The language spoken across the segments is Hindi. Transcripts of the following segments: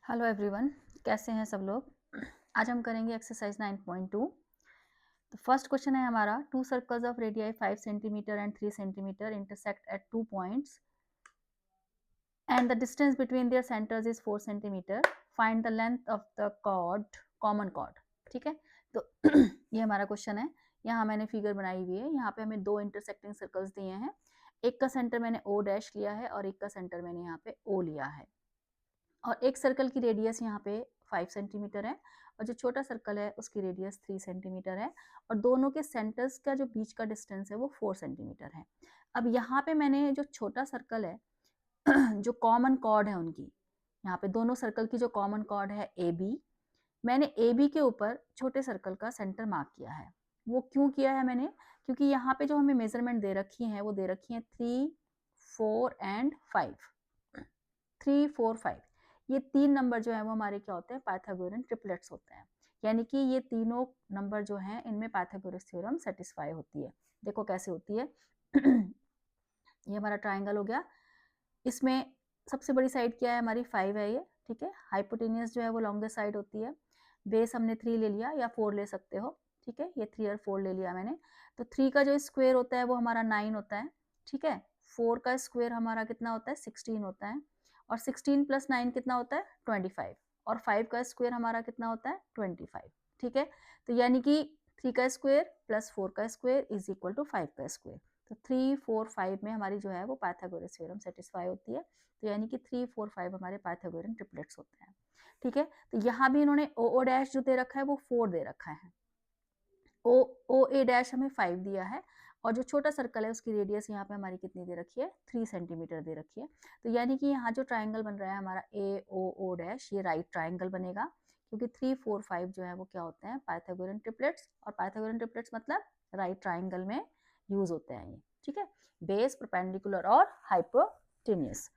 हेलो एवरीवन, कैसे हैं सब लोग। आज हम करेंगे एक्सरसाइज 9.2। तो फर्स्ट क्वेश्चन है हमारा, two circles of radii 5 centimetre and 3 centimetre intersect at 2 points and the distance between their centres is 4 centimetre. Find the length of the chord, common chord. ठीक है, तो ये हमारा क्वेश्चन है। यहाँ मैंने फिगर बनाई हुई है। यहाँ पे हमें दो इंटरसेक्टिंग सर्कल्स दिए हैं। एक का सेंटर मैंने ओ डैश लिया है और एक का सेंटर मैंने यहाँ पे ओ लिया है। और एक सर्कल की रेडियस यहाँ पे 5 सेंटीमीटर है और जो छोटा सर्कल है उसकी रेडियस 3 सेंटीमीटर है और दोनों के सेंटर्स का जो बीच का डिस्टेंस है वो 4 सेंटीमीटर है। अब यहाँ पे मैंने जो छोटा सर्कल है जो कॉमन कॉर्ड है उनकी, यहाँ पे दोनों सर्कल की जो कॉमन कॉर्ड है ए बी, मैंने ए बी के ऊपर छोटे सर्कल का सेंटर मार्क किया है। वो क्यों किया है मैंने, क्योंकि यहाँ पे जो हमें मेजरमेंट दे रखी है वो दे रखी है 3, 4 एंड 5। 3, 4, 5 ये तीन नंबर जो है वो हमारे क्या होते हैं, पाइथागोरन ट्रिपलेट्स होते हैं। यानी कि ये तीनों नंबर जो हैं इनमें पाइथागोरस थ्योरम सेटिस्फाई होती है। देखो कैसे होती है। ये हमारा ट्राइंगल हो गया। इसमें सबसे बड़ी साइड क्या है हमारी, 5 है ये। ठीक है, हाइपोटेनियस जो है वो लॉन्गेस्ट साइड होती है। बेस हमने 3 ले लिया या 4 ले सकते हो। ठीक है, ये 3 और 4 ले लिया मैंने। तो 3 का जो स्क्वायर होता है वो हमारा 9 होता है। ठीक है, 4 का स्क्वायर हमारा कितना होता है, 16 होता है। और 16 प्लस 9 कितना होता है, 25। और 5 का स्क्वायर हमारा कितना होता है, 25। ठीक है, तो यानी कि 3 का स्क्वायर प्लस 4 का स्क्वायर इज इक्वल टू 5 का स्क्वायर। तो 3, 4, 5 में हमारी जो है वो पाइथागोरस थ्योरम सेटिस्फाई होती है। तो यानी कि 3, 4, 5 हमारे पाइथागोरन ट्रिपलेट्स होते हैं। ठीक है, तो यहाँ भी इन्होंने ओ ओ डैश जो दे रखा है वो 4 दे रखा है। ओ ओ ए डैश हमें 5 दिया है और जो छोटा सर्कल है उसकी रेडियस यहाँ पे हमारी कितनी दे रखी है, 3 सेंटीमीटर दे रखी है। तो यानी कि यहाँ जो ट्राइंगल बन रहा है हमारा ए ओ ओ डैश, ये राइट ट्राइंगल बनेगा, क्योंकि 3, 4, 5 जो है वो क्या होते हैं, पाइथागोरन ट्रिपलेट्स। और पाइथागोरन ट्रिपलेट्स मतलब राइट ट्राइंगल में यूज होते हैं ये। ठीक है, बेस, परपेंडिकुलर और हाइपोटेन्यूस।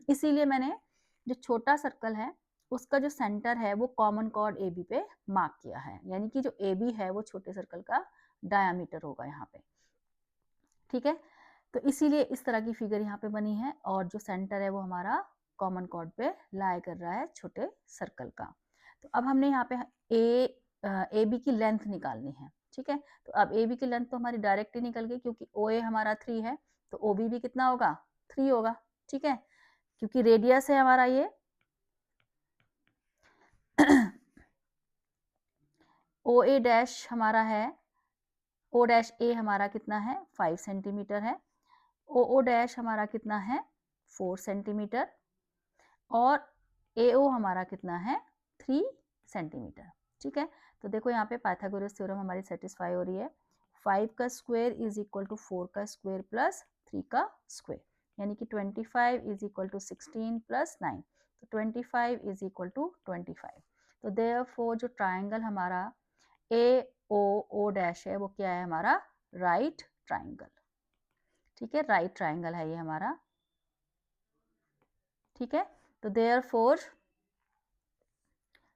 इसीलिए मैंने जो छोटा सर्कल है उसका जो सेंटर है वो कॉमन कॉर्ड ए बी पे मार्क किया है। यानी कि जो ए बी है वो छोटे सर्कल का डायामीटर होगा यहाँ पे। ठीक है, तो इसीलिए इस तरह की फिगर यहाँ पे बनी है और जो सेंटर है वो हमारा कॉमन कॉर्ड पे लाई कर रहा है छोटे सर्कल का। तो अब हमने यहाँ पे ए बी की लेंथ निकालनी है। ठीक है, तो अब ए बी की लेंथ तो हमारी डायरेक्ट ही निकल गई, क्योंकि ओ ए हमारा 3 है तो ओ बी भी कितना होगा, 3 होगा। ठीक है, क्योंकि रेडियस है हमारा ये ओ ए डैश हमारा है, ओ डैश ए हमारा कितना है, 5 सेंटीमीटर है। ओ ओ डैश हमारा कितना है, 4 सेंटीमीटर। और ए ओ हमारा कितना है, 3 सेंटीमीटर। ठीक है, तो देखो यहाँ पे पाइथागोरस थ्योरम हमारी सेटिस्फाई हो रही है। 5 का स्क्वायर इज इक्वल टू 4 का स्क्वायर प्लस 3 का स्क्वायर, यानी कि 25 इज इक्वल टू 16 प्लस 9। तो 25 इज इक्वल टू 25। तो देयरफॉर जो ट्राइंगल हमारा ए ओ ओ डैश है वो क्या है, हमारा राइट ट्राइंगल। ठीक है, राइट ट्राइंगल है ये हमारा। ठीक है, तो देयरफॉर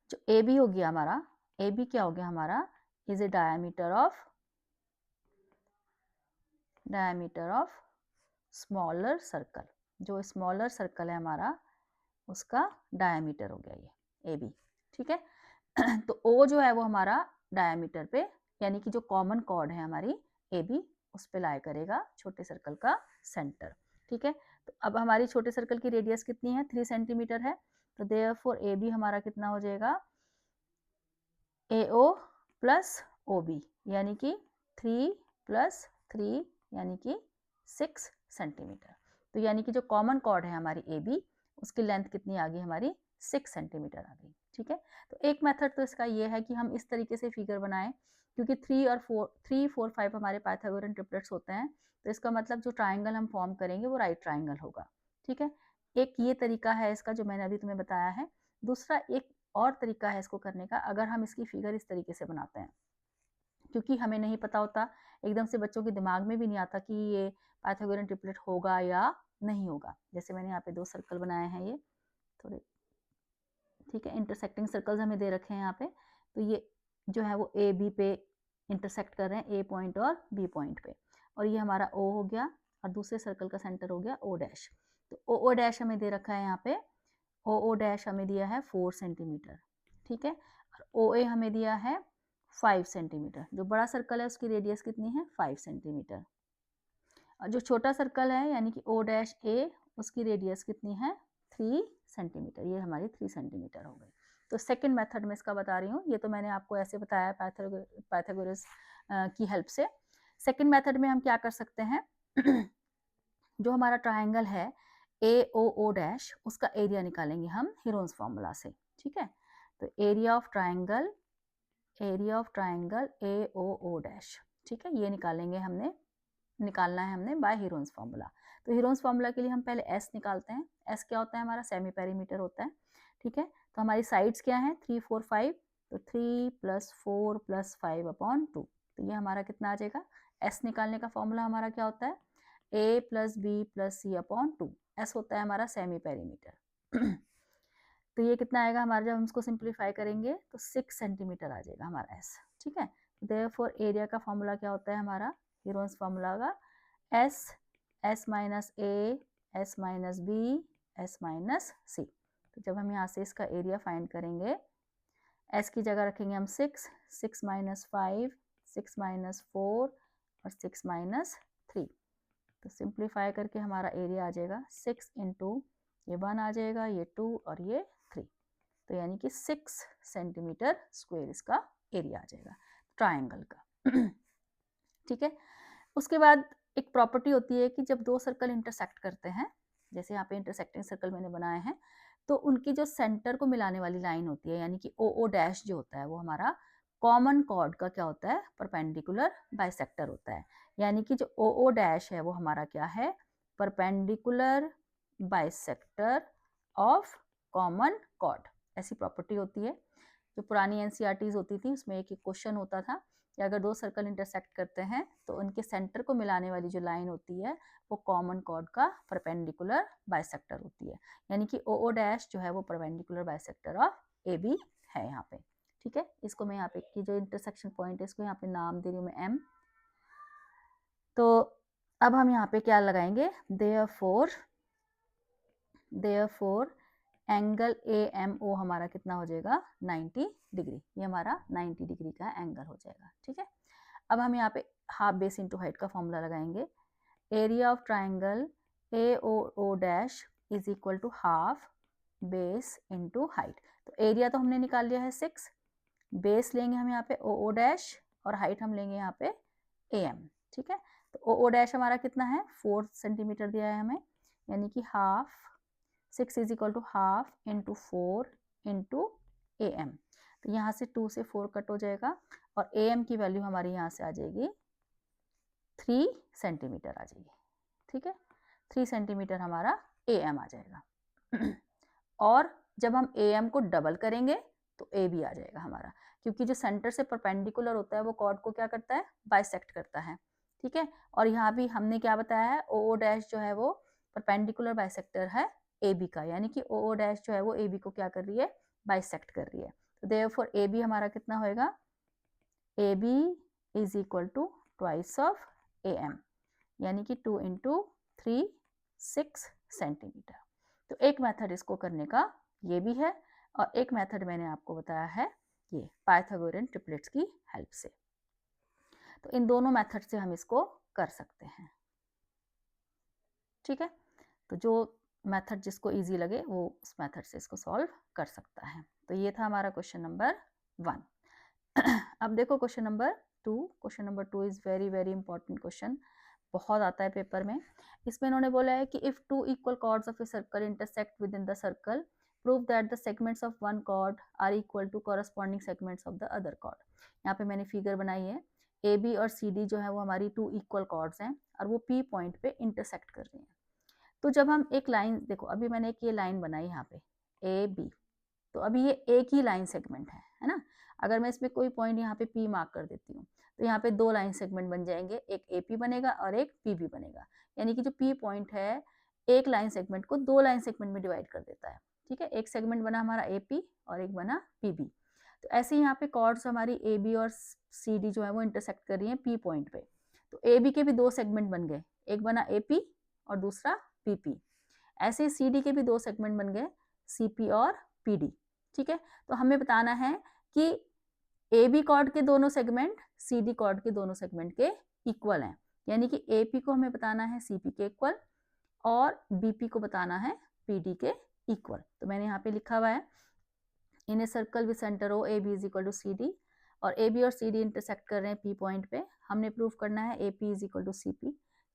जो ए बी हो गया हमारा, ए बी क्या हो गया हमारा, is a diameter of smaller circle. जो स्मॉलर सर्कल है हमारा उसका डायमीटर हो गया ये ए बी। ठीक है, तो ओ जो है वो हमारा डायमीटर पे, यानी कि जो कॉमन कॉर्ड है हमारी ए बी, उस पे लाई करेगा छोटे सर्कल का सेंटर। ठीक है, तो अब हमारी छोटे सर्कल की रेडियस कितनी है, 3 सेंटीमीटर है। तो देयरफॉर ए बी हमारा कितना हो जाएगा, ए ओ प्लस ओ बी, यानी कि 3 प्लस 3 यानी कि 6 सेंटीमीटर। तो यानी कि जो कॉमन कॉर्ड है हमारी ए बी, उसकी लेंथ कितनी आ गई हमारी, 6 सेंटीमीटर आ गई। ठीक है, तो एक मेथड तो इसका ये है कि हम इस तरीके से फिगर बनाएं, क्योंकि 3, 4, 5 हमारे पाइथागोरन ट्रिपलेट्स होते हैं, तो इसका मतलब जो ट्राइंगल हम फॉर्म करेंगे वो राइट ट्राइंगल होगा। ठीक है, एक ये तरीका है इसका जो मैंने अभी तुम्हें बताया है। दूसरा एक और तरीका है इसको करने का, अगर हम इसकी फिगर इस तरीके से बनाते हैं, क्योंकि हमें नहीं पता होता, एकदम से बच्चों के दिमाग में भी नहीं आता कि ये पाइथागोरन ट्रिपलेट होगा या नहीं होगा। जैसे मैंने यहाँ पे 2 सर्कल बनाए हैं ये थोड़े, ठीक है, इंटरसेक्टिंग सर्कल्स हमें दे रखे हैं यहाँ पे। तो ये जो है वो ए बी पे इंटरसेक्ट कर रहे हैं, ए पॉइंट और बी पॉइंट पे। और ये हमारा ओ हो गया और दूसरे सर्कल का सेंटर हो गया ओ डैश। तो ओ ओ डैश हमें दे रखा है यहाँ पे ओ डैश हमें दिया है 4 सेंटीमीटर, ठीक है, और ओ ए हमें दिया है 5 सेंटीमीटर। जो बड़ा सर्कल है उसकी रेडियस कितनी है 5 सेंटीमीटर, और जो छोटा सर्कल है यानी कि ओ डैश ए उसकी रेडियस कितनी है 3 सेंटीमीटर। ये हमारी 3 सेंटीमीटर हो गई। तो सेकंड मेथड में इसका बता रही हूँ, ये तो मैंने आपको ऐसे बताया पाइथागोरस की हेल्प से। सेकंड मेथड में हम क्या कर सकते हैं जो हमारा ट्राइंगल है ए ओ ओ डैश उसका एरिया निकालेंगे हम हीरोन्स फॉर्मूला से, ठीक है। तो area of triangle A O O dash, ठीक है, ये निकालना है हमने बाय हीरोन्स फॉर्मूला। तो हीरोन्स फॉर्मूला के लिए हम पहले एस निकालते हैं। एस क्या होता है हमारा सेमी पेरीमीटर होता है, ठीक है। तो हमारी साइड्स क्या है 3 4 5, तो 3 + 4 + 5/2, तो ये हमारा कितना आ जाएगा। एस निकालने का फॉर्मूला हमारा क्या होता है a + b + c/2, एस होता है हमारा सेमी पेरीमीटर तो ये कितना आएगा हमारा, जब हम इसको सिंप्लीफाई करेंगे तो 6 सेंटीमीटर आ जाएगा हमारा एस, ठीक है। देयरफॉर एरिया का फॉर्मूला क्या होता है हमारा हीरोन्स फॉर्मूला का S - a s - b s - c। तो जब हम यहाँ से इसका एरिया फाइंड करेंगे, एस की जगह रखेंगे हम 6 - 5 6 - 4 और 6 - 3, तो सिंप्लीफाई करके हमारा एरिया आ जाएगा 6 × ये 1 आ जाएगा, ये 2 और ये 3, तो यानी कि 6 सेंटीमीटर स्क्वायर इसका एरिया आ जाएगा ट्राइंगल का ठीक है। उसके बाद एक प्रॉपर्टी होती है कि जब दो सर्कल इंटरसेक्ट करते हैं, जैसे यहाँ पे इंटरसेक्टिंग सर्कल मैंने बनाए हैं, तो उनकी जो सेंटर को मिलाने वाली लाइन होती है यानी कि ओ डैश जो होता है वो हमारा कॉमन कॉर्ड का क्या होता है परपेंडिकुलर बाइसेक्टर होता है। यानी कि जो ओ डैश है वो हमारा क्या है perpendicular bisector of common chord, ऐसी प्रॉपर्टी होती है। जो पुरानी एनसीईआरटीज होती थी उसमें एक क्वेश्चन होता था कि अगर दो सर्कल इंटरसेक्ट करते हैं तो उनके सेंटर को मिलाने वाली जो लाइन होती है वो कॉमन कॉर्ड का परपेंडिकुलर बाइसेक्टर होती है। यानी कि ओ डैश जो है वो perpendicular bisector of A B है यहाँ पे, ठीक है। इसको मैं यहाँ पे की जो इंटरसेक्शन पॉइंट है इसको यहाँ पे नाम दे रही हूँ मैं एम। तो अब हम यहाँ पे क्या लगाएंगे देयरफॉर एंगल AMO हमारा कितना हो जाएगा 90 डिग्री, ये हमारा 90 डिग्री का एंगल हो जाएगा, ठीक है। अब हम यहाँ पे हाफ बेस इंटू हाइट का फॉर्मूला लगाएंगे। Area of triangle AOO dash is equal to half base into height. तो एरिया तो हमने निकाल लिया है 6, बेस लेंगे हम यहाँ पे OO डैश और हाइट हम लेंगे यहाँ पे AM, ठीक है। तो OO डैश हमारा कितना है 4 सेंटीमीटर दिया है हमें, यानी कि half 6 is equal to half into 4 into AM। तो यहाँ से 2 से 4 कट हो जाएगा और AM की वैल्यू हमारी यहाँ से आ जाएगी 3 सेंटीमीटर आ जाएगी, ठीक है। 3 सेंटीमीटर हमारा AM आ जाएगा और जब हम AM को डबल करेंगे तो AB आ जाएगा हमारा, क्योंकि जो सेंटर से परपेंडिकुलर होता है वो कॉर्ड को क्या करता है बाइसेक्ट करता है, ठीक है। और यहाँ भी हमने क्या बताया है OO डैश जो है वो परपेंडिकुलर बाइसेक्टर है AB का, यानी कि OO डैश जो है वो AB को क्या कर रही है बाइसेक्ट कर रही है। तो देयरफॉर AB हमारा कितना होएगा AB is equal to twice of AM, यानी कि 2 × 3 6 सेंटीमीटर। तो एक मेथड इसको करने का ये भी है और एक मेथड मैंने आपको बताया है ये पाइथागोरियन ट्रिपलेट्स की हेल्प से। तो इन दोनों मेथड से हम इसको कर सकते हैं, ठीक है। तो जो मेथड जिसको इजी लगे वो उस मेथड से इसको सॉल्व कर सकता है। तो ये था हमारा क्वेश्चन नंबर 1। अब देखो question number 2। Question number 2 is very very important question, बहुत आता है पेपर में। इसमें इन्होंने बोला है कि if two equal chords of a circle intersect within the circle prove that the segments of one chord are equal to corresponding segments of the other chord. यहाँ पे मैंने फिगर बनाई है, ए बी और सी डी जो है वो हमारी 2 इक्वल कॉर्ड्स हैं और वो पी पॉइंट पे इंटरसेक्ट कर रही हैं। तो जब हम एक लाइन देखो, अभी मैंने एक ये लाइन बनाई यहाँ पे ए बी, तो अभी ये एक ही लाइन सेगमेंट है ना। अगर मैं इसमें कोई पॉइंट यहाँ पे पी मार्क कर देती हूँ तो यहाँ पे 2 लाइन सेगमेंट बन जाएंगे, एक AP बनेगा और एक PB बनेगा। यानी कि जो P पॉइंट है एक लाइन सेगमेंट को 2 लाइन सेगमेंट में डिवाइड कर देता है, ठीक है। एक सेगमेंट बना हमारा AP और एक बना PB। तो ऐसे यहाँ पे कॉर्ड्स हमारी AB और CD जो है वो इंटरसेक्ट कर रही है P पॉइंट पे। तो AB के भी 2 सेगमेंट बन गए, एक बना AP और दूसरा PP। ऐसे CD के भी 2 सेगमेंट बन गए, CP और PD। ठीक है, तो हमें बताना है कि AB कॉर्ड के दोनों सेगमेंट CD कॉर्ड के दोनों सेगमेंट के इक्वल हैं, यानी कि AP को हमें बताना है CP के इक्वल और BP को बताना है PD के इक्वल। तो मैंने यहाँ पे लिखा हुआ है in a circle with centre O AB is equal to CD, और AB और CD इंटरसेक्ट कर रहे हैं P पॉइंट पे। हमने प्रूव करना है AP is equal to CP,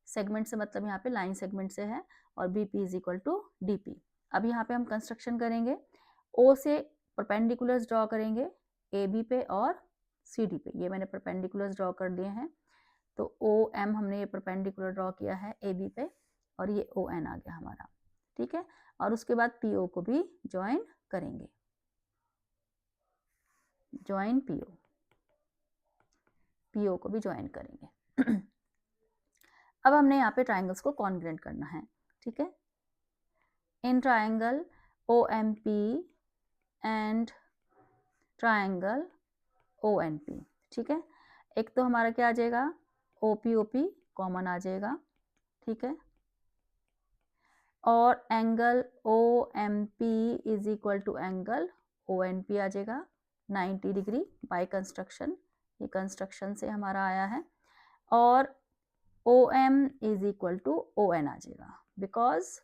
segment से मतलब यहाँ पे लाइन सेगमेंट से है, और BP is equal to DP। अब यहाँ पे हम कंस्ट्रक्शन करेंगे, O से परपेंडिकुलर्स ड्रॉ करेंगे AB पे और CD पे। ये मैंने परपेंडिकुलर्स ड्रॉ कर दिए हैं, तो OM हमने ये परपेंडिकुलर ड्रॉ किया है AB पे, और ये ON आ गया हमारा। ठीक है, और उसके बाद PO को भी ज्वाइन करेंगे, ज्वाइन PO को भी ज्वाइन करेंगे। अब हमने यहाँ पे ट्राइंगल्स को कॉन्ग्रुएंट करना है। ठीक है, in triangle OMP and triangle ONP। ठीक है, एक तो हमारा क्या आ जाएगा, OPOP कॉमन आ जाएगा। ठीक है, और angle OMP is equal to angle ONP आ जाएगा 90 डिग्री बाय कंस्ट्रक्शन। ये कंस्ट्रक्शन से हमारा आया है, और OM is equal to ON आ जाएगा, because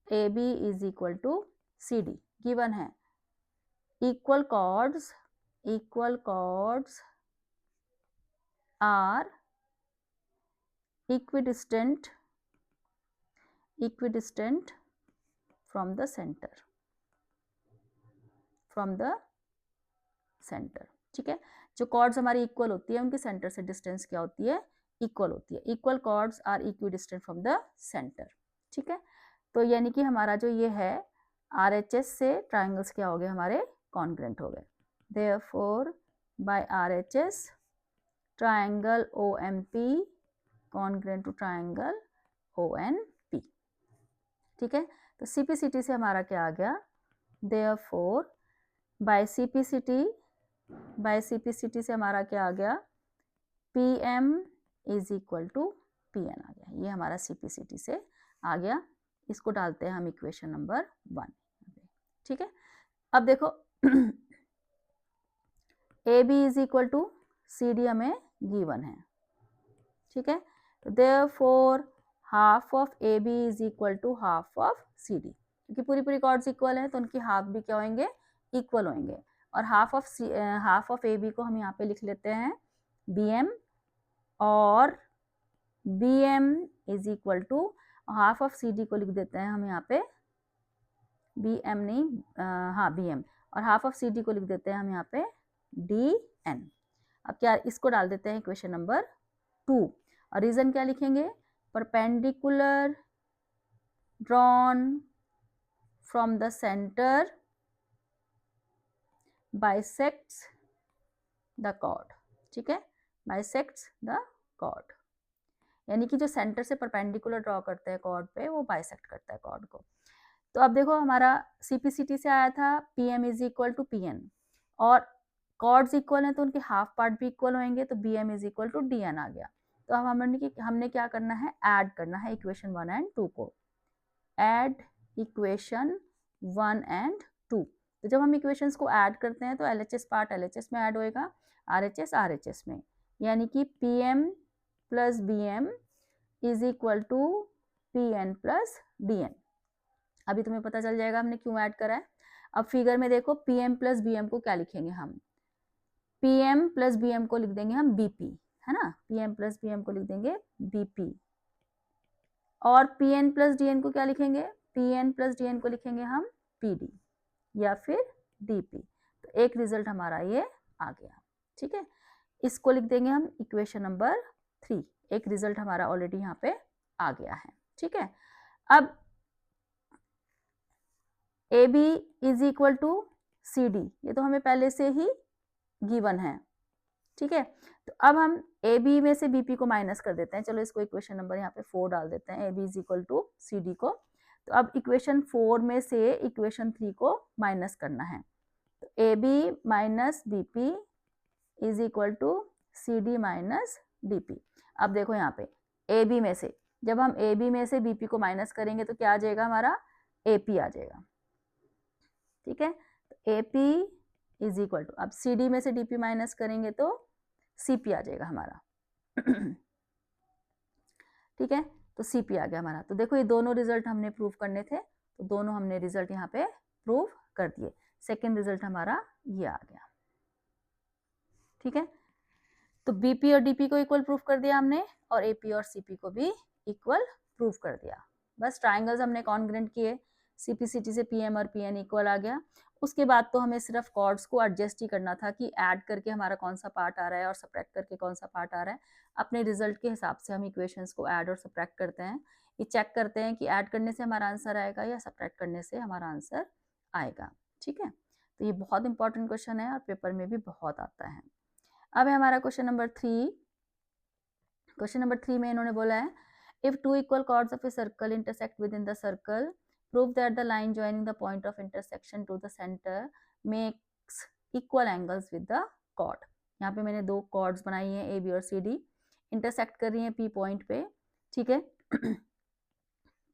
AB is equal to CD given है। Equal chords are equidistant from the center, ठीक है, जो कॉर्ड्स हमारी इक्वल होती है उनकी सेंटर से डिस्टेंस क्या होती है, इक्वल होती है। Equal chords are equidistant from the centre. ठीक है, तो यानी कि हमारा जो ये है RHS से ट्राइंगल्स क्या हो गए, हमारे कॉन्ग्रुएंट हो गए। Therefore by RHS triangle OMP congruent to triangle ONP। ठीक है, तो CPCT से हमारा क्या आ गया, देयरफॉर बाय CPCT से हमारा क्या आ गया, PM is equal to PN आ गया। ये हमारा CPCT से आ गया। इसको डालते हैं हम इक्वेशन नंबर 1। ठीक है, अब देखो AB is equal to CD हमें गिवन है। ठीक है, तो therefore half of AB is equal to half of CD, क्योंकि पूरी कॉर्ड्स इक्वल है तो उनकी हाफ भी क्या होंगे, इक्वल होंगे। और हाफ ऑफ AB को हम यहाँ पे लिख लेते हैं BM, और BM is equal to half of CD को लिख देते हैं हम यहाँ पे BM नहीं, BM, और हाफ ऑफ CD को लिख देते हैं हम यहाँ पे DN। अब क्या, इसको डाल देते हैं इक्वेशन नंबर 2, और रीजन क्या लिखेंगे, perpendicular drawn from the centre bisects the chord. ठीक है, बाइसेक्ट्स द कॉर्ड, यानी कि जो सेंटर से परपेंडिकुलर ड्रॉ करते हैं कॉर्ड पे, वो बाइसेक्ट करता है कॉर्ड को। तो अब देखो हमारा CPCT से आया था PM is equal to PN, और कॉर्ड्स इक्वल हैं तो उनके हाफ पार्ट भी इक्वल होंगे, तो BM is equal to DN आ गया। तो अब हमने क्या करना है, ऐड करना है इक्वेशन 1 एंड 2 को। Add equation 1 and 2। तो जब हम इक्वेशंस को ऐड करते हैं तो LHS पार्ट LHS में ऐड होएगा, RHS RHS में, यानी कि PM plus BM is equal to PN plus DN। अभी तुम्हें पता चल जाएगा हमने क्यों ऐड करा है। अब फिगर में देखो PM प्लस BM को क्या लिखेंगे हम, PM प्लस BM को लिख देंगे हम BP, है ना, PM प्लस BM को लिख देंगे BP, और PN प्लस DN को क्या लिखेंगे, PN प्लस DN को लिखेंगे हम PD या फिर DP। तो एक रिजल्ट हमारा ये आ गया। ठीक है, इसको लिख देंगे हम इक्वेशन नंबर 3। एक रिजल्ट हमारा ऑलरेडी यहाँ पे आ गया है। ठीक है, अब AB is equal to CD, ये तो हमें पहले से ही गिवन है। ठीक है, तो अब हम AB में से BP को माइनस कर देते हैं। चलो इसको इक्वेशन नंबर यहाँ पे 4 डाल देते हैं, AB is equal to CD को। तो अब इक्वेशन 4 में से इक्वेशन 3 को माइनस करना है, तो AB minus BP is equal to CD minus DP। अब देखो यहाँ पे AB में से, जब हम AB में से BP को माइनस करेंगे तो क्या आ जाएगा, हमारा AP आ जाएगा। ठीक है। तो AP इज इक्वल टू, अब CD में से DP माइनस करेंगे तो CP आ जाएगा हमारा। ठीक है, तो CP आ गया हमारा। तो देखो ये दोनों रिजल्ट हमने प्रूव करने थे, तो दोनों हमने रिजल्ट यहाँ पे प्रूव कर दिए। सेकेंड रिजल्ट हमारा ये आ गया। ठीक है, तो BP और DP को इक्वल प्रूफ कर दिया हमने, और AP और CP को भी इक्वल प्रूफ कर दिया। बस ट्राइंगल्स हमने कॉन्ग्रेंट किए, CP/CT से PM और PN इक्वल आ गया। उसके बाद तो हमें सिर्फ कॉर्ड्स को एडजस्ट ही करना था कि ऐड करके हमारा कौन सा पार्ट आ रहा है और सब्ट्रैक्ट करके कौन सा पार्ट आ रहा है। अपने रिजल्ट के हिसाब से हम इक्वेशंस को ऐड और सब्ट्रैक्ट करते हैं। ये चेक करते हैं कि ऐड करने से हमारा आंसर आएगा या सब्ट्रैक्ट करने से हमारा आंसर आएगा। ठीक है, तो ये बहुत इंपॉर्टेंट क्वेश्चन है और पेपर में भी बहुत आता है। अब है हमारा क्वेश्चन नंबर 3। क्वेश्चन नंबर 3 में इन्होंने बोला है, if two equal chords of a circle intersect within the circle, prove that the line joining the point of intersection to the centre makes equal angles with the chord. यहाँ पे मैंने दो कॉर्ड्स बनाई हैं, AB और CD, इंटरसेक्ट कर रही हैं P पॉइंट पे। ठीक है,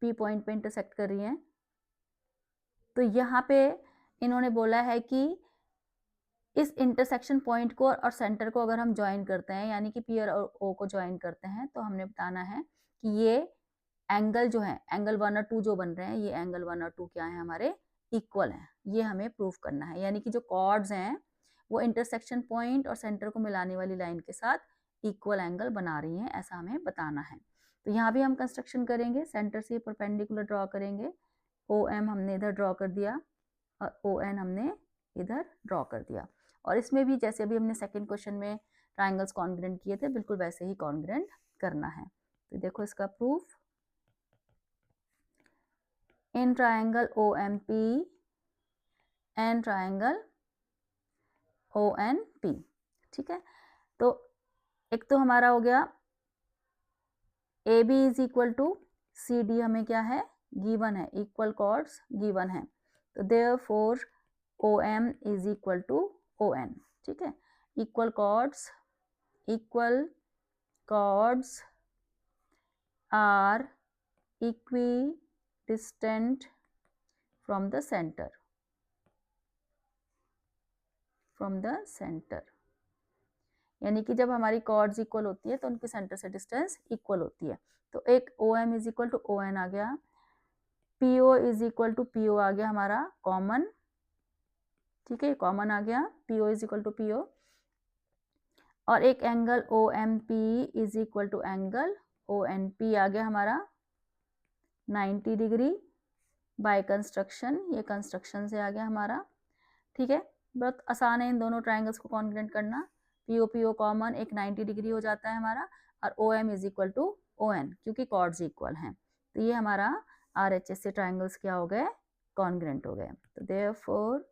P पॉइंट पे इंटरसेक्ट कर रही हैं। तो यहाँ पे इन्होंने बोला है कि इस इंटरसेक्शन पॉइंट को और सेंटर को अगर हम ज्वाइन करते हैं, यानी कि P और O को ज्वाइन करते हैं, तो हमने बताना है कि ये एंगल जो है, एंगल 1 और 2 जो बन रहे हैं, ये एंगल 1 और 2 क्या है हमारे, इक्वल हैं। ये हमें प्रूफ करना है, यानी कि जो कॉर्ड्स हैं वो इंटरसेक्शन पॉइंट और सेंटर को मिलाने वाली लाइन के साथ इक्वल एंगल बना रही हैं, ऐसा हमें बताना है। तो यहाँ भी हम कंस्ट्रक्शन करेंगे, सेंटर से परपेंडिकुलर ड्रॉ करेंगे। OM हमने इधर ड्रॉ कर दिया और ON हमने इधर ड्रॉ कर दिया। और इसमें भी जैसे अभी हमने सेकंड क्वेश्चन में ट्राइंगल्स कॉन्ग्रेंट किए थे, बिल्कुल वैसे ही कॉन्ग्रेंट करना है। तो देखो इसका proof, in triangle OMP and triangle ONP। ठीक है, तो एक तो हमारा हो गया AB is equal to CD, हमें क्या है, गिवन है, इक्वल कॉर्ड्स गिवन है। तो therefore OM is equal to ON। ठीक है, equal chords are equidistant from the centre, यानी कि जब हमारी कॉर्ड्स इक्वल होती है तो उनके सेंटर से डिस्टेंस इक्वल होती है। तो एक OM is equal to ON आ गया, PO is equal to PO आ गया हमारा कॉमन। ठीक है, कॉमन आ गया, PO is equal to PO। और एक angle OMP is equal to angle ONP आ गया हमारा 90 डिग्री बाय कंस्ट्रक्शन, ये कंस्ट्रक्शन से आ गया हमारा। ठीक है, बहुत आसान है इन दोनों ट्राइंगल्स को कॉन्ग्रेंट करना। PO कॉमन, एक 90 डिग्री हो जाता है हमारा, और OM is equal to ON, क्योंकि कॉर्ड्स इक्वल हैं। तो ये हमारा RHS से ट्राइंगल्स क्या हो गए, कॉन्ग्रेंट हो गए। तो therefore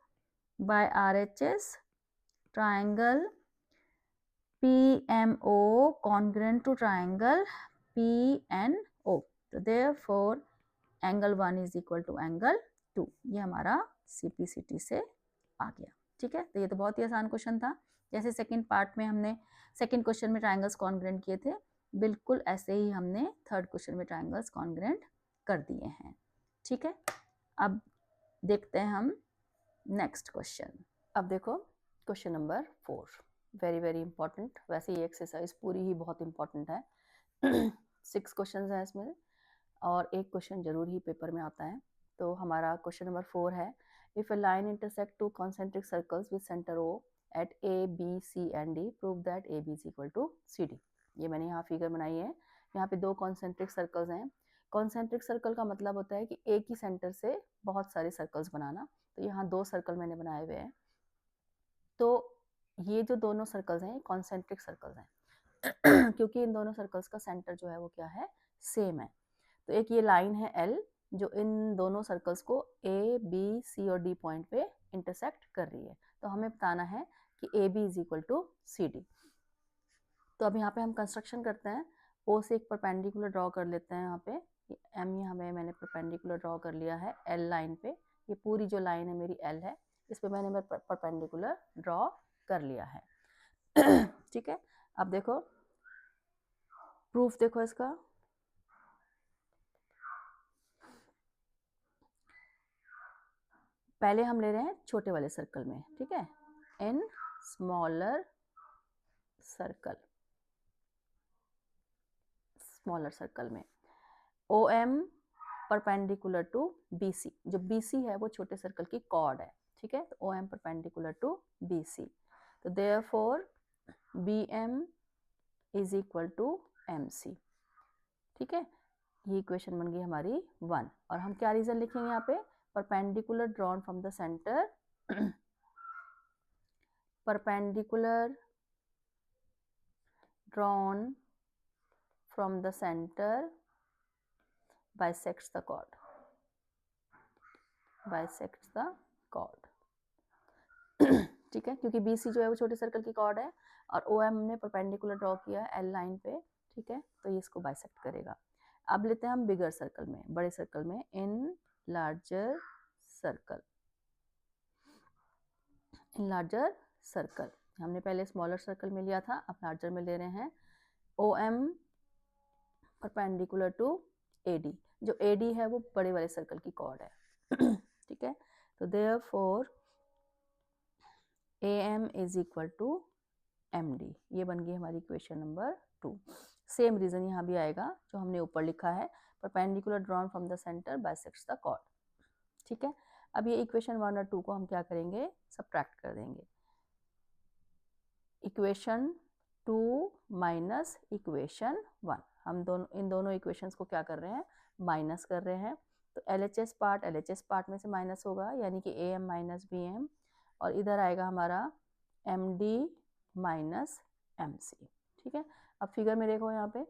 by RHS triangle PMO congruent to triangle PNO। तो therefore angle 1 is equal to angle 2, ये हमारा CP/CT से आ गया। ठीक है, तो ये तो बहुत ही आसान क्वेश्चन था। जैसे सेकंड पार्ट में हमने सेकंड क्वेश्चन में ट्राइंगल्स कॉन्ग्रेंट किए थे, बिल्कुल ऐसे ही हमने थर्ड क्वेश्चन में ट्राइंगल्स कॉन्ग्रेंट कर दिए हैं। ठीक है, अब देखते हैं हम नेक्स्ट क्वेश्चन। अब देखो question number 4, very very important. वैसे ये एक्सरसाइज पूरी ही बहुत इंपॉर्टेंट है। 6 क्वेश्चन है इसमें और एक क्वेश्चन जरूर ही पेपर में आता है। तो हमारा क्वेश्चन नंबर 4 है, if a line intersect two concentric circles with centre O at A, B, C and D, prove that AB is equal to CD। ये मैंने यहाँ फिगर बनाई है। यहाँ पे दो कॉन्सेंट्रिक सर्कल्स हैं। कॉन्सेंट्रिक सर्कल का मतलब होता है कि एक ही सेंटर से बहुत सारे सर्कल्स बनाना। तो यहाँ 2 सर्कल मैंने बनाए हुए हैं। तो ये जो दोनों सर्कल्स हैं कॉन्सेंट्रिक सर्कल्स हैं क्योंकि इन दोनों सर्कल्स का सेंटर जो है वो क्या है, सेम है। तो एक ये लाइन है L जो इन दोनों सर्कल्स को A, B, C और D पॉइंट पे इंटरसेक्ट कर रही है। तो हमें बताना है कि AB is equal to CD। तो अब यहाँ पे हम कंस्ट्रक्शन करते हैं। O से एक परपेंडिकुलर ड्रॉ कर लेते हैं। यहाँ पे M यहाँ पे मैंने परपेंडिकुलर ड्रॉ कर लिया है L लाइन पे। ये पूरी जो लाइन है मेरी L है, इस पे मैंने परपेंडिकुलर ड्रॉ कर लिया है। ठीक है, अब देखो प्रूफ, देखो इसका। पहले हम ले रहे हैं छोटे वाले सर्कल में, ठीक है, इन स्मॉलर सर्कल में O M perpendicular to B C, जो बी सी है वो छोटे सर्कल की कॉर्ड है, ठीक है, तो O M perpendicular to B C, तो therefore B M is equal to M C, ठीक है, ये इक्वेशन बन गई हमारी 1। और हम क्या रीजन लिखेंगे यहाँ पे, perpendicular drawn from the centre, perpendicular drawn from the centre bisects the chord, ठीक है, क्योंकि बी सी जो है वो छोटे सर्कल की कॉर्ड है और ओ एम हमने परपेंडिकुलर ड्रॉ किया है एल लाइन पे, ठीक है, तो ये इसको बाइसेक्ट करेगा। अब लेते हैं हम बिगर सर्कल में, बड़े सर्कल में, इन लार्जर सर्कल, हमने पहले स्मॉलर सर्कल में लिया था, अब लार्जर में ले रहे हैं। O M perpendicular to A D, जो ए डी है वो बड़े वाले सर्कल की कॉर्ड है, ठीक है, तो therefore A M is equal to M D, ये बन गई हमारी इक्वेशन नंबर 2। सेम रीजन यहाँ भी आएगा जो हमने ऊपर लिखा है, perpendicular drawn from the centre bisects the chord, ठीक है। अब ये इक्वेशन 1 और 2 को हम क्या करेंगे, सब्ट्रैक्ट कर देंगे। इक्वेशन 2 माइनस इक्वेशन 1, हम इन दोनों इक्वेशंस को क्या कर रहे हैं, माइनस कर रहे हैं, तो LHS पार्ट में से माइनस होगा, यानी कि AM माइनस BM, और इधर आएगा हमारा MD माइनस MC, ठीक है। अब फिगर में देखो यहाँ पे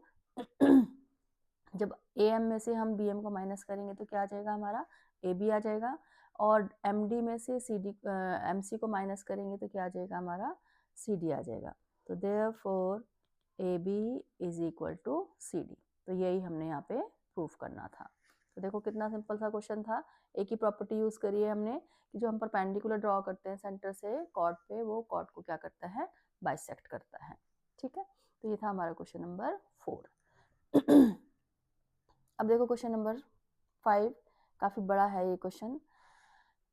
जब AM में से हम BM को माइनस करेंगे तो क्या आ जाएगा, हमारा AB आ जाएगा, और MD में से MC को माइनस करेंगे तो क्या आ जाएगा, हमारा CD आ जाएगा, तो therefore AB is equal to CD, तो यही हमने यहाँ पे प्रूफ करना था। तो देखो कितना सिंपल सा क्वेश्चन था, एक ही प्रॉपर्टी यूज करी है हमने कि जो हम परपेंडिकुलर ड्रॉ करते हैं सेंटर से कॉर्ड पे, वो कॉर्ड को क्या करता है, बाइसेक्ट करता है, ठीक है। तो ये था हमारा क्वेश्चन नंबर 4। अब देखो क्वेश्चन नंबर 5, काफी बड़ा है ये क्वेश्चन।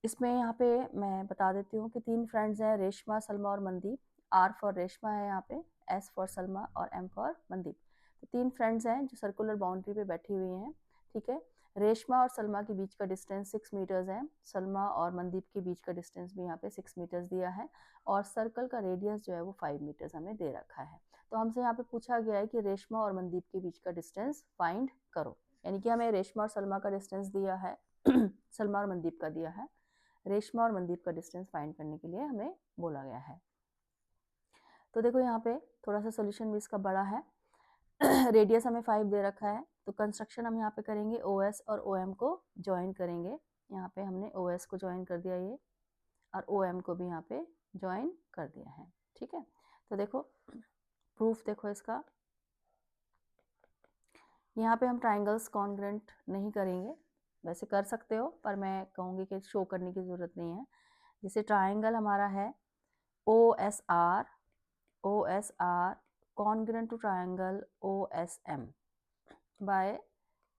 इसमें यहाँ पे मैं बता देती हूँ कि 3 फ्रेंड्स हैं, रेशमा, सलमा और मनदीप। R फॉर रेशमा है यहाँ पे, S फॉर सलमा और M फॉर मनदीप। तो 3 फ्रेंड्स हैं जो सर्कुलर बाउंड्री पे बैठी हुई हैं, ठीक है। रेशमा और सलमा के बीच का डिस्टेंस 6 मीटर्स है, सलमा और मनदीप के बीच का डिस्टेंस भी यहाँ पे 6 मीटर्स दिया है, और सर्कल का रेडियस जो है वो 5 मीटर्स हमें दे रखा है। तो हमसे यहाँ पे पूछा गया है कि रेशमा और मनदीप के बीच का डिस्टेंस फाइंड करो, यानी कि हमें रेशमा और सलमा का डिस्टेंस दिया है, सलमा और मनदीप का दिया है, रेशमा और मनदीप का डिस्टेंस फाइंड करने के लिए हमें बोला गया है। तो देखो यहाँ पे थोड़ा सा सोल्यूशन भी इसका बड़ा है। रेडियस हमें 5 दे रखा है, तो कंस्ट्रक्शन हम यहाँ पे करेंगे, OS और OM को ज्वाइन करेंगे। यहाँ पे हमने OS को ज्वाइन कर दिया ये, और OM को भी यहाँ पे ज्वाइन कर दिया है, ठीक है। तो देखो प्रूफ देखो इसका, यहाँ पे हम ट्राइंगल्स कॉन्ग्रेंट नहीं करेंगे, वैसे कर सकते हो पर मैं कहूँगी कि शो करने की ज़रूरत नहीं है। जैसे ट्राइंगल हमारा है OSR congruent to triangle OSM by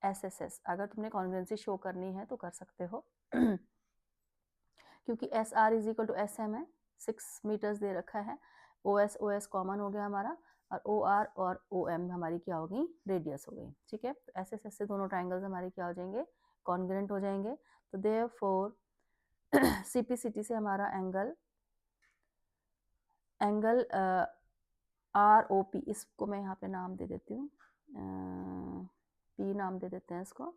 SSS। अगर तुमने कॉन्ग्रेंसी शो करनी है तो कर सकते हो क्योंकि SR is equal to SM है, 6 मीटर्स दे रखा है, OS कॉमन हो गया हमारा, और OR और OM हमारी क्या होगी, रेडियस हो गई, ठीक है। तो SSS से दोनों ट्राइंगल्स हमारे क्या हो जाएंगे, कॉन्ग्रेंट हो जाएंगे। तो देयरफॉर CPCT से हमारा एंगल ROP, इसको मैं यहाँ पे नाम दे देती हूँ, P नाम दे देते हैं इसको,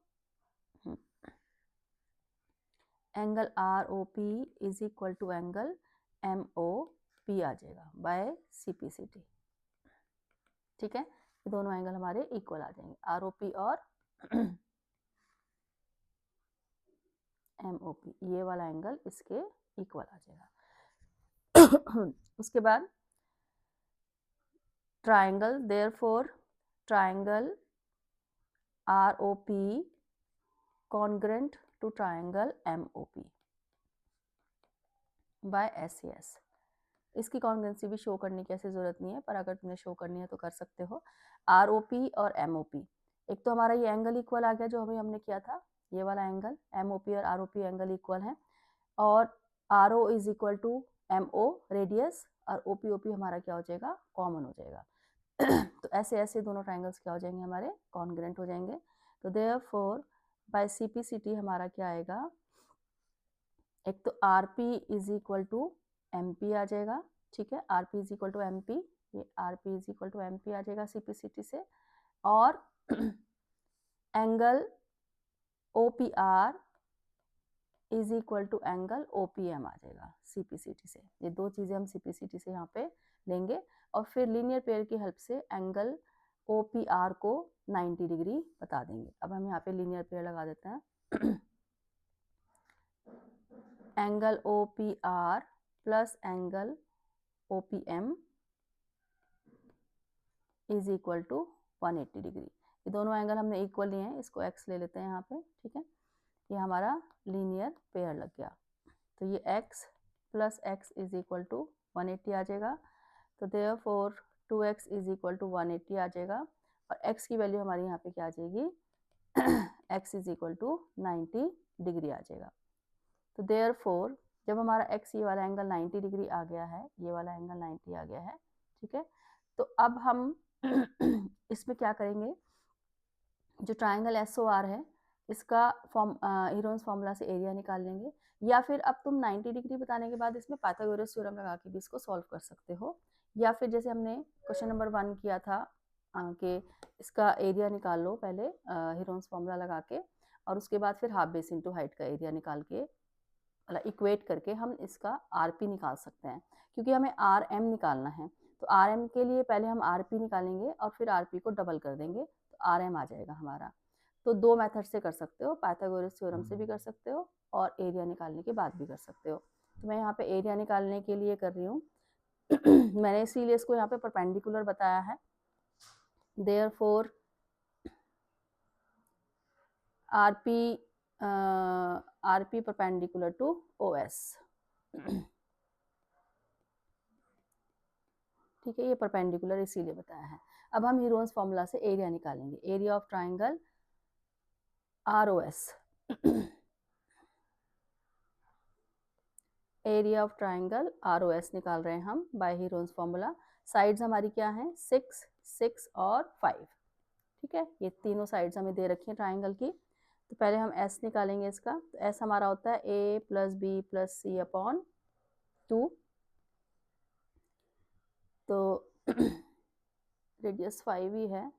angle ROP is equal to angle MOP आ जाएगा बाय CPCT, ठीक है। ये दोनों एंगल हमारे इक्वल आ जाएंगे, ROP और MOP, ये वाला एंगल इसके इक्वल आ जाएगा। उसके बाद triangle, therefore triangle ROP congruent to triangle MOP by SES। इसकी कॉन्ग्रेंसी भी शो करने की ऐसी जरूरत नहीं है, पर अगर तुम्हें शो करनी है तो कर सकते हो। ROP और MOP, एक तो हमारा ये एंगल इक्वल आ गया जो अभी हमने किया था, ये वाला एंगल MOP और ROP एंगल इक्वल है, और R O is equal to M O radius, और ओ पी हमारा क्या हो जाएगा, कॉमन हो जाएगा। तो ऐसे ऐसे दोनों ट्राइंगल्स क्या हो जाएंगे, हमारे कॉन्ग्रेंट हो जाएंगे। तो देयरफॉर बाय CPCT हमारा क्या आएगा, एक तो R P is equal to M P आ जाएगा, ठीक है, R P is equal to M P, ये R P is equal to M P आ जाएगा CPCT से, और angle O P R is equal to angle O P M आ जाएगा CPCT से। ये दो चीज़ें हम CPCT से यहाँ पे लेंगे, और फिर लीनियर पेयर की हेल्प से एंगल ओ पी आर को 90 डिग्री बता देंगे। अब हम यहाँ पे लीनियर पेयर लगा देते हैं। Angle O P R plus angle O P M is equal to 180 degree. ये दोनों एंगल हमने इक्वल लिए हैं, इसको x ले लेते हैं यहाँ पे, ठीक है। ये हमारा लीनियर पेयर लग गया। तो ये x plus x is equal to 180 आ जाएगा। तो देयरफॉर 2x इज इक्वल टू 180 आ जाएगा, और x की वैल्यू हमारी यहाँ पे क्या आ जाएगी, x is equal to 90 degree आ जाएगा। तो देयरफॉर जब हमारा x ये वाला एंगल 90 डिग्री आ गया है, ये वाला एंगल 90 आ गया है, ठीक है। तो अब हम इसमें क्या करेंगे, जो ट्राइंगल SOR है इसका हीरोन्स फॉर्मूला से एरिया निकाल लेंगे, या फिर अब तुम 90 डिग्री बताने के बाद इसमें पाइथागोरस थ्योरम लगा के भी इसको सॉल्व कर सकते हो, या फिर जैसे हमने क्वेश्चन नंबर 1 किया था कि इसका एरिया निकाल लो पहले हीरोन्स फॉर्मूला लगा के, और उसके बाद फिर हाफ बेस इंटू हाइट का एरिया निकाल के, मतलब इक्वेट करके हम इसका RP निकाल सकते हैं, क्योंकि हमें RM निकालना है। तो RM के लिए पहले हम RP निकालेंगे और फिर RP को डबल कर देंगे, तो RM आ जाएगा हमारा। तो दो मेथड से कर सकते हो, पाइथागोरस थ्योरम से भी कर सकते हो और एरिया निकालने के बाद भी कर सकते हो। तो मैं यहाँ पे एरिया निकालने के लिए कर रही हूँ। मैंने इसीलिए इसको यहाँ पे परपेंडिकुलर बताया है। Therefore RP perpendicular to OS, ठीक है, ये परपेंडिकुलर इसीलिए बताया है। अब हम हीरोन्स फॉर्मूला से एरिया निकालेंगे, area of triangle ROS। Area of triangle ROS निकाल रहे हैं हम बाय हीरोन्स फॉर्मूला। साइड्स हमारी क्या है, 6, 6 और 5, ठीक है। ये तीनों साइड्स हमें दे रखी हैं ट्राइंगल की। तो पहले हम S निकालेंगे इसका। तो S हमारा होता है A plus B plus C upon 2। तो रेडियस 5 ही है,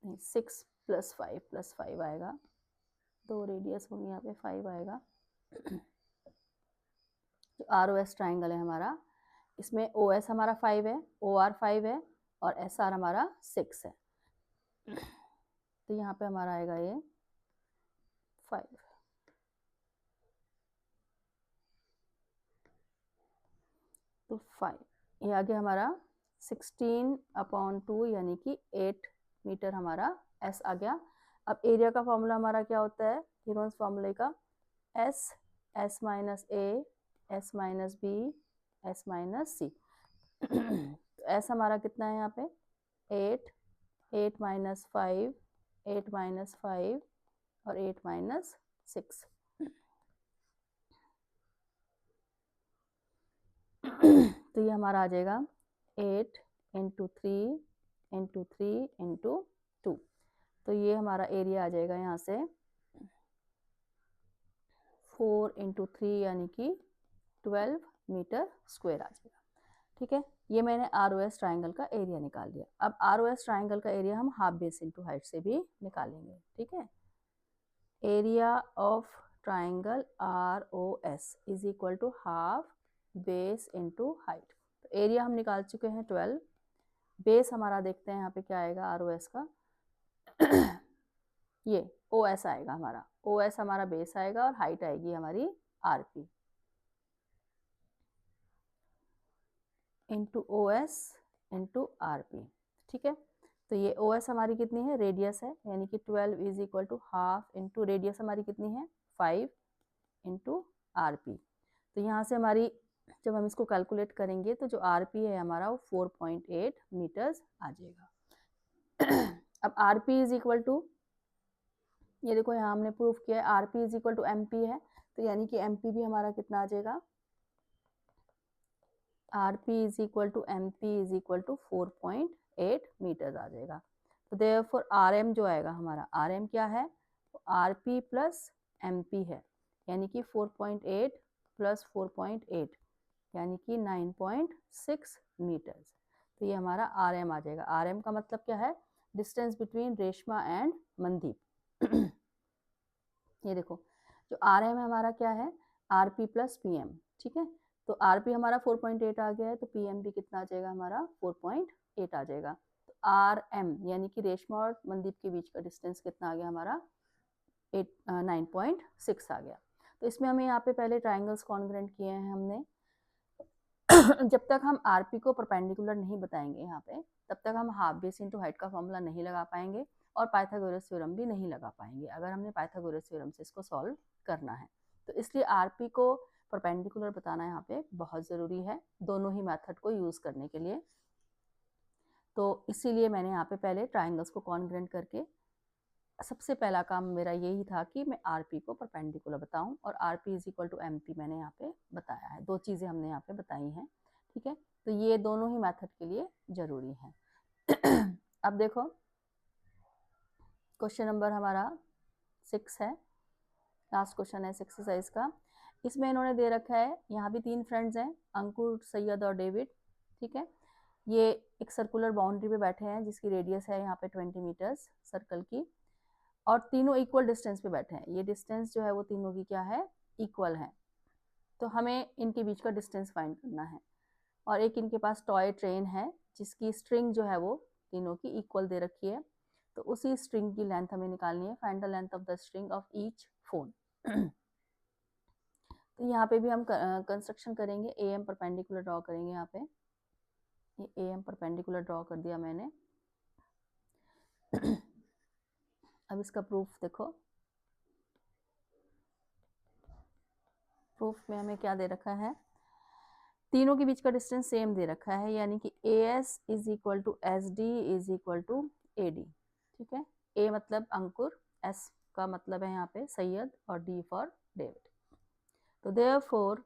6 प्लस 5 आएगा, दो रेडियस होंगे यहाँ पे, 5 आएगा। जो ROS ट्राइंगल है हमारा, इसमें OS हमारा 5 है, OR 5 है, और SR हमारा 6 है। तो यहाँ पे हमारा आएगा ये 5। तो 5 ये आगे हमारा 16/2 यानी कि 8 मीटर हमारा S आ गया। अब एरिया का फॉर्मूला हमारा क्या होता है, हीरोन्स फॉर्मूले का, S minus A, S minus B, S minus C। तो S हमारा कितना है यहाँ पे, 8, 8 माइनस 5, 8 माइनस 5 और 8 माइनस 6। तो ये हमारा आ जाएगा 8 इंटू 3 इंटू 3 इंटू 2। तो ये हमारा एरिया आ जाएगा यहाँ से 4 इंटू 3 यानी कि 12 मीटर स्क्वायर आ जाएगा, ठीक है। ये मैंने ROS ट्राइंगल का एरिया निकाल दिया। अब ROS ट्राइंगल का एरिया हम हाफ बेस इंटू हाइट से भी निकालेंगे, ठीक है। Area of triangle ROS is equal to half base into height. तो एरिया हम निकाल चुके हैं 12, बेस हमारा देखते हैं यहाँ पे क्या आएगा ROS का। ये OS आएगा हमारा, OS हमारा बेस आएगा, और हाइट आएगी हमारी RP into OS into RP, ठीक है। तो ये OS हमारी कितनी है, रेडियस है, यानी कि 12 is equal to half into radius हमारी कितनी है 5 इंटू RP। तो यहाँ से हमारी जब हम इसको कैलकुलेट करेंगे तो जो RP है हमारा वो 4.8 मीटर्स आ जाएगा। अब RP इज इक्वल टू ये देखो यहाँ हमने प्रूफ किया है R P is equal to M P है, तो यानी कि एम पी भी हमारा कितना आ जाएगा, R P is equal to M P is equal to 4.8 metres आ जाएगा। तो देयरफॉर आर एम जो आएगा हमारा, आर एम क्या है, R P plus M P है, यानी कि 4.8 प्लस 4.8 यानी कि 9.6 मीटर्स। तो ये हमारा आर एम आ जाएगा। आर एम का मतलब क्या है, distance between Reshma and Mandeep. ये देखो जो आर एम हमारा क्या है, R P plus P M, ठीक है। तो आर पी हमारा 4.8 आ गया है, तो पी एम भी कितना आ जाएगा हमारा 4.8 आ जाएगा। तो आर एम यानी कि रेशमा और मनदीप के बीच का डिस्टेंस कितना आ गया हमारा 9.6 आ गया। तो इसमें हमें यहाँ पे पहले ट्राइंगल्स कॉन्ग्रुएंट किए हैं हमने। जब तक हम आरपी को परपेंडिकुलर नहीं बताएंगे यहाँ पे, तब तक हम हाफ बेस इंटू हाइट का फॉर्मूला नहीं लगा पाएंगे और पाइथागोरस थ्योरम भी नहीं लगा पाएंगे अगर हमने पाइथागोरस थ्योरम से इसको सॉल्व करना है। तो इसलिए आरपी को परपेंडिकुलर बताना यहाँ पे बहुत ज़रूरी है दोनों ही मेथड को यूज़ करने के लिए। तो इसीलिए मैंने यहाँ पे पहले ट्राइंगल्स को कॉन्ग्रुएंट करके, सबसे पहला काम मेरा यही था कि मैं आरपी को परपेंडिकुलर बताऊं, और RP is equal to MP मैंने यहाँ पे बताया है। दो चीज़ें हमने यहाँ पे बताई हैं, ठीक है। तो ये दोनों ही मेथड के लिए ज़रूरी है। अब देखो क्वेश्चन नंबर हमारा 6 है, लास्ट क्वेश्चन है एक्सरसाइज का। इसमें इन्होंने दे रखा है, यहाँ भी 3 फ्रेंड्स हैं, अंकुर, सैयद और डेविड, ठीक है। ये एक सर्कुलर बाउंड्री पे बैठे हैं जिसकी रेडियस है यहाँ पे 20 मीटर्स सर्कल की, और तीनों इक्वल डिस्टेंस पे बैठे हैं। ये डिस्टेंस जो है वो तीनों की क्या है, इक्वल है। तो हमें इनके बीच का डिस्टेंस फाइंड करना है। और एक इनके पास टॉय ट्रेन है जिसकी स्ट्रिंग जो है वो तीनों की इक्वल दे रखी है, तो उसी स्ट्रिंग की लेंथ हमें निकालनी है। Find the length of the string of each phone. तो यहाँ पे भी हम कंस्ट्रक्शन करेंगे, ए एम परपेंडिकुलर ड्रॉ करेंगे। यहाँ पे ये ए एम परपेंडिकुलर ड्रॉ कर दिया मैंने। अब इसका प्रूफ देखो, प्रूफ में हमें क्या दे रखा है, तीनों के बीच का डिस्टेंस सेम दे रखा है, यानी कि A S is equal to S D is equal to A D, ठीक है। ए मतलब अंकुर, एस का मतलब है यहाँ पे सैयद, और डी फॉर डेविड। तो therefore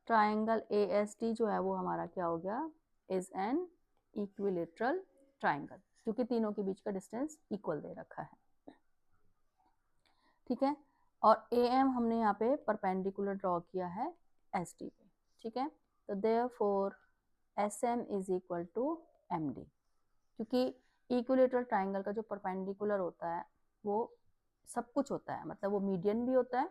triangle A S D जो है वो हमारा क्या हो गया, इज एन इक्विलेटरल ट्राइंगल, क्योंकि तीनों के बीच का डिस्टेंस इक्वल दे रखा है, ठीक है। और ए एम हमने यहाँ पे परपेंडिकुलर ड्रॉ किया है एस डी पे, ठीक है। तो therefore S M is equal to M D, क्योंकि इक्विलेटरल ट्राइंगल का जो परपेंडिकुलर होता है वो सब कुछ होता है, मतलब वो मीडियन भी होता है,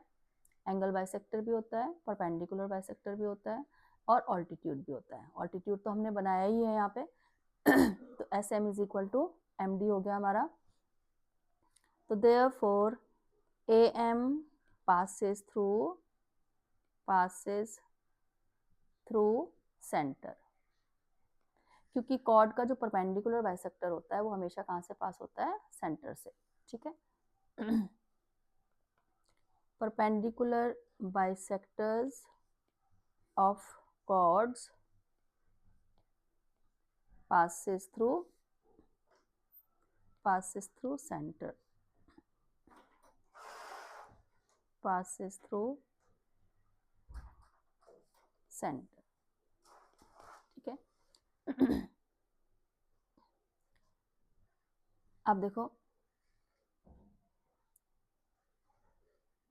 एंगल बाइसेक्टर भी होता है, परपेंडिकुलर बाइसेक्टर भी होता है, और ऑल्टीट्यूड भी होता है। ऑल्टीट्यूड तो हमने बनाया ही है यहाँ पे। तो S M is equal to M D हो गया हमारा। तो therefore A M passes through centre, क्योंकि कॉर्ड का जो परपेंडिकुलर बाइसेक्टर होता है वो हमेशा कहाँ से पास होता है, सेंटर से, ठीक है। Perpendicular bisectors of chords passes through center, passes through center, ठीक है। अब देखो,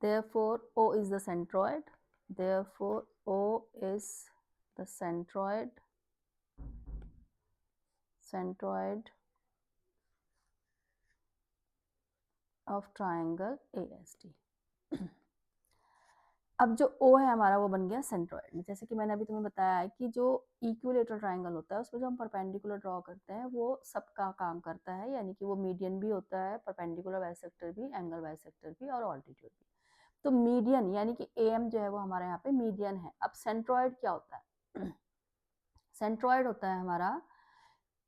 therefore O is the centroid, therefore O is the centroid of triangle ASD। अब जो O है हमारा वो बन गया सेंट्रॉइड में। जैसे कि मैंने अभी तुम्हें बताया है कि जो इक्विलेटरल ट्राइंगल होता है उसमें जो हम परपेंडिकुलर ड्रॉ करते हैं वो सबका काम करता है, यानी कि वो मीडियन भी होता है, परपेंडिकुलर बाइसेक्टर भी, एंगल बाइसेक्टर भी, और ऑल्टीट्यूड भी। तो मीडियन यानी कि AM जो है वो हमारे यहाँ पे मीडियन है। अब सेंट्रॉइड क्या होता है, सेंट्रॉइड होता है हमारा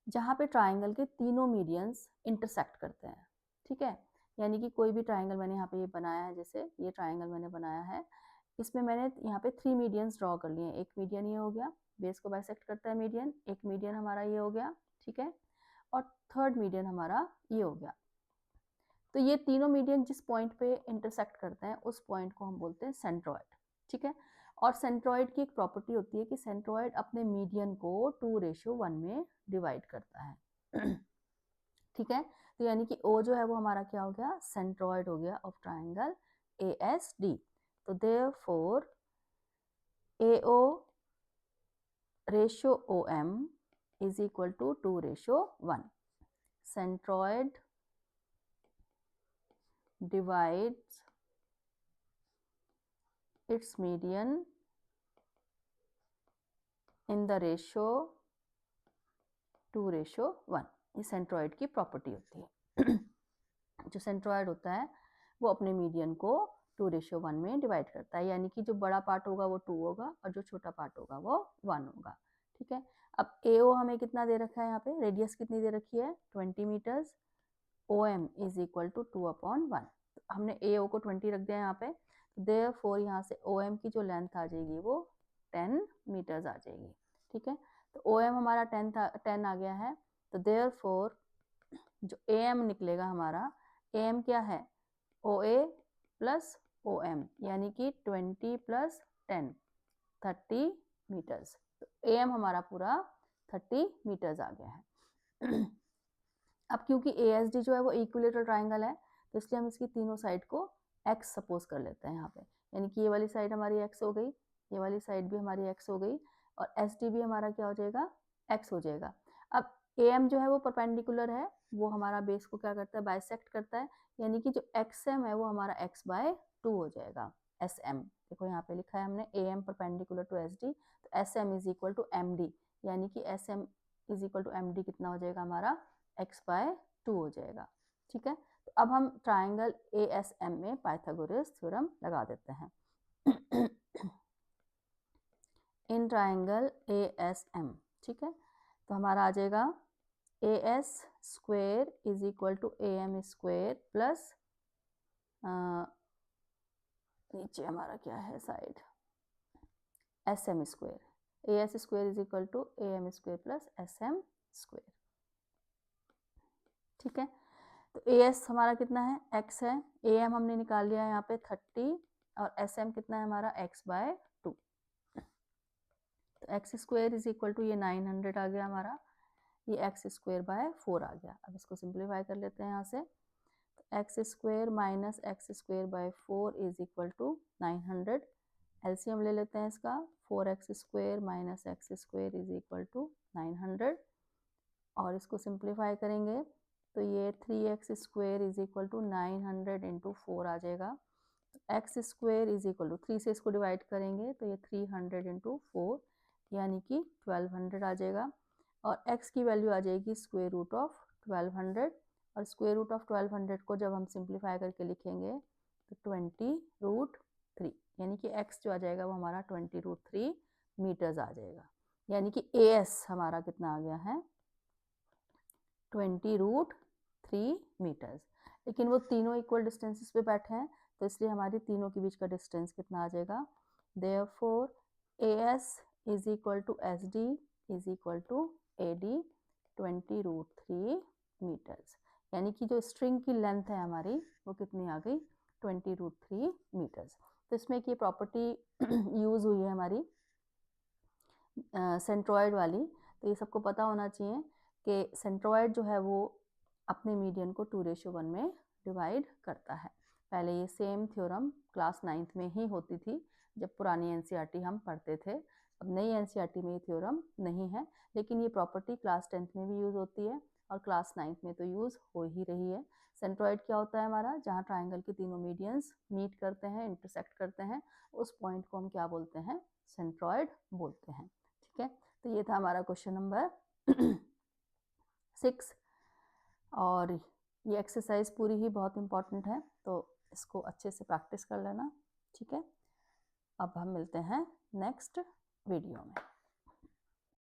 जहाँ पे ट्राइंगल के तीनों मीडियंस इंटरसेक्ट करते हैं, ठीक है। यानी कि कोई भी ट्राइंगल मैंने यहाँ पे ये बनाया है, जैसे ये ट्राइंगल मैंने बनाया है, इसमें मैंने यहाँ पे 3 मीडियंस ड्रॉ कर लिए हैं। एक मीडियन ये हो गया, बेस को बाइसेक्ट करता है मीडियन, एक मीडियन हमारा ये हो गया, ठीक है, और थर्ड मीडियन हमारा ये हो गया। तो ये तीनों मीडियन जिस पॉइंट पे इंटरसेक्ट करते हैं उस पॉइंट को हम बोलते हैं सेंट्रॉइड, ठीक है। और सेंट्रॉइड की एक प्रॉपर्टी होती है कि सेंट्रॉइड अपने मीडियन को 2:1 में डिवाइड करता है ठीक है। तो यानी कि O जो है वो हमारा क्या हो गया, सेंट्रॉइड हो गया ऑफ ट्राइंगल ASD। तो therefore AO ratio OM is equal to 2:1। Centroid divides its median in the ratio 2:1। ये सेंट्रॉइड की प्रॉपर्टी होती है जो सेंट्रॉइड होता है वो अपने मीडियन को 2:1 में डिवाइड करता है, यानी कि जो बड़ा पार्ट होगा वो 2 होगा और जो छोटा पार्ट होगा वो 1 होगा, ठीक है। अब AO हमें कितना दे रखा है, यहाँ पे रेडियस कितनी दे रखी है 20 metres, OM is equal to 2/1। हमने AO को 20 रख दिया यहाँ पे, देयरफॉर यहाँ से OM की जो लेंथ आ जाएगी वो 10 मीटर्स आ जाएगी, ठीक है। तो OM हमारा 10 आ गया है, तो देयरफॉर जो AM निकलेगा हमारा, AM क्या है OA प्लस OM, यानी कि 20 प्लस 10 30 मीटर्स। तो AM हमारा पूरा 30 मीटर्स आ गया है अब क्योंकि ASD जो है वो इक्विलेटरल ट्राइंगल है, तो इसलिए हम इसकी तीनों साइड को x सपोज कर लेते हैं यहाँ पे, यानी कि ये वाली साइड हमारी x हो गई, ये वाली साइड भी हमारी x हो गई, और SD भी हमारा क्या हो जाएगा, x हो जाएगा। अब AM जो है वो परपेंडिकुलर है, वो हमारा बेस को क्या करता है, बाइसेक्ट करता है, यानी कि जो XM है वो हमारा x/2 हो जाएगा, SM। देखो यहाँ पे लिखा है हमने AM परपेंडिकुलर टू SD, तो SM is equal to MD, यानी कि SM is equal to MD कितना हो जाएगा हमारा x/2 हो जाएगा, ठीक है। तो अब हम ट्राइंगल ASM में पाइथागोरस थ्योरम लगा देते हैं इन ट्राइंगल ASM, ठीक है। तो हमारा आ जाएगा AS square is equal to AM square plus नीचे हमारा क्या है side SM square, AS square is equal to AM square plus SM square, ठीक है। तो AS हमारा कितना है x है, AM हमने निकाल लिया है यहाँ पे 30, और SM कितना है हमारा x/2। तो x square is equal to ये 900 आ गया हमारा, ये x²/4 आ गया। अब इसको सिंप्लीफाई कर लेते हैं यहाँ से, तो x² minus x²/4 is equal to 900। LCM ले लेते हैं इसका, 4x² minus x² is equal to 900, और इसको सिंप्लीफाई करेंगे तो ये 3x² is equal to 900 into 4 आ जाएगा। x² इज इक्वल टू 3 से इसको डिवाइड करेंगे तो ये 300 इंटू 4 यानी कि 1200 आ जाएगा, और x की वैल्यू आ जाएगी स्क्वायर रूट ऑफ 1200, और स्क्वायर रूट ऑफ 1200 को जब हम सिंप्लीफाई करके लिखेंगे तो 20√3, यानी कि x जो आ जाएगा वो हमारा 20√3 मीटर्स आ जाएगा, यानी कि AS हमारा कितना आ गया है 20√3 मीटर्स। लेकिन वो तीनों इक्वल डिस्टेंसेस पे बैठे हैं, तो इसलिए हमारी तीनों के बीच का डिस्टेंस कितना आ जाएगा, therefore AS is equal to SD is equal to AD 20√3 metres, यानी कि जो स्ट्रिंग की लेंथ है हमारी वो कितनी आ गई 20√3 मीटर्स। तो इसमें एक ये प्रॉपर्टी यूज़ हुई है हमारी सेंट्रॉइड वाली, तो ये सबको पता होना चाहिए कि सेंट्रॉइड जो है वो अपने मीडियन को 2:1 में डिवाइड करता है। पहले ये सेम थ्योरम क्लास 9th में ही होती थी जब पुरानी एनसीईआरटी हम पढ़ते थे, अब नई एनसीईआरटी में ये थ्योरम नहीं है, लेकिन ये प्रॉपर्टी क्लास 10th में भी यूज़ होती है और क्लास 9th में तो यूज़ हो ही रही है। सेंट्रॉइड क्या होता है हमारा, जहाँ ट्राइंगल के तीनों मीडियंस मीट करते हैं, इंटरसेक्ट करते हैं, उस पॉइंट को हम क्या बोलते हैं, सेंट्रॉइड बोलते हैं, ठीक है। तो ये था हमारा क्वेश्चन नंबर 6, और ये एक्सरसाइज पूरी ही बहुत इंपॉर्टेंट है, तो इसको अच्छे से प्रैक्टिस कर लेना, ठीक है। अब हम मिलते हैं नेक्स्ट वीडियो में।